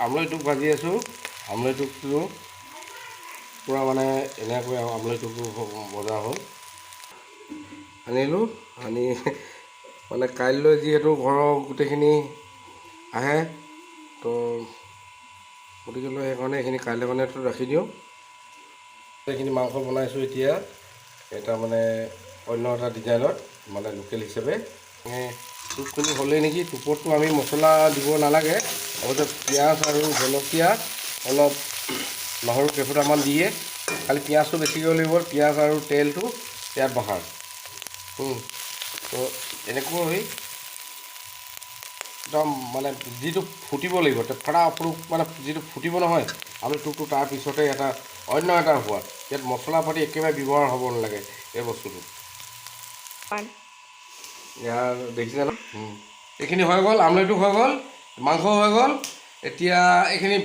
আমলৈটোক ভাজি আছোঁ। আমলৈটোকটো পূৰা মানে এনেকৈ আমলৈটোকটো ভজা হ'ল। আনিলোঁ, আনি মানে কাইলৈ যিহেতু ঘৰৰ গোটেইখিনি আহে, তো গতিকে সেইকাৰণে এইখিনি কাইলৈ মানেতো ৰাখি দিওঁ। এইখিনি মাংস বনাইছোঁ এতিয়া এটা মানে অন্য এটা ডিজাইনত, মানে লোকেল হিচাপে। চুপখিনি হ'লেই নেকি। চুপতটো আমি মছলা দিব নালাগে, আগতে পিঁয়াজ আৰু জলকীয়া অলপ নহৰু কেইফুটামান দিয়ে, খালি পিঁয়াজটো বেছিকৈ লাগিব, পিঁয়াজ আৰু তেলটো ইয়াত বহাওঁ। তো এনেকৈ একদম মানে যিটো ফুটিব লাগিব, ফটা ফুট মানে যিটো ফুটিব নহয় আমলৈটোকটো, তাৰপিছতে অন্য এটা সোৱাদ। ইয়াত মছলা পাতি একেবাৰে ব্যৱহাৰ হ'ব নালাগে এই বস্তুটো। ইয়াৰ দেখিছে ন, এইখিনি হৈ গ'ল, আমলৈটোক হৈ গ'ল, মাংস হৈ গ'ল। এতিয়া এইখিনি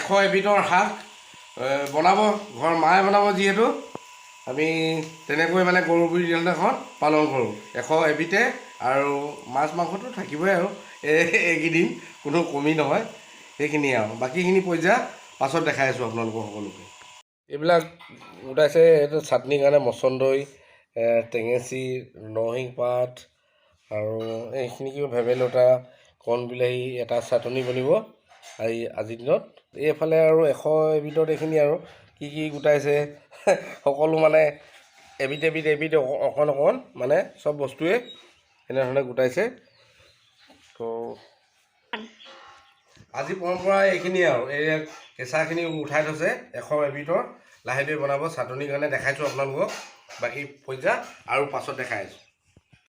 100 এবিধৰ শাক বনাব, ঘৰৰ মায়ে বনাব যিহেতু, আমি তেনেকৈ মানে গৰু বিহু দিনাখন পালন কৰোঁ। 100 এবিধে, আৰু মাছ মাংসটো থাকিবই আৰু এইকেইদিন কোনো কমি নহয়। সেইখিনিয়ে আৰু বাকীখিনি পৰ্যায় পাছত দেখাই আছোঁ আপোনালোকক সকলোকে। এইবিলাক গোটাইছে, এইটো চাটনিৰ কাৰণে মচন্দৈ, টেঙেচি, নৰসিংহ পাত আৰু এইখিনি ভেবেলতা, কণ বিলাহী এটা চাটনি বনিব আজিৰ দিনত। এইফালে আৰু 100 এবিধত এইখিনি আৰু কি কি গোটাইছে সকলো মানে এবিধ অকণ অকণ মানে চব বস্তুৱে এনেধৰণে গোটাইছে। তো আজি পৰম্পৰা এইখিনিয়ে আৰু এই কেঁচাখিনি উঠাই থৈছে 100 এবিধৰ, লাহে ধীৰে বনাব চাটনিৰ কাৰণে দেখাইছোঁ আপোনালোকক। বাকী পৰ্যায় আৰু পাছত দেখাই আছোঁ।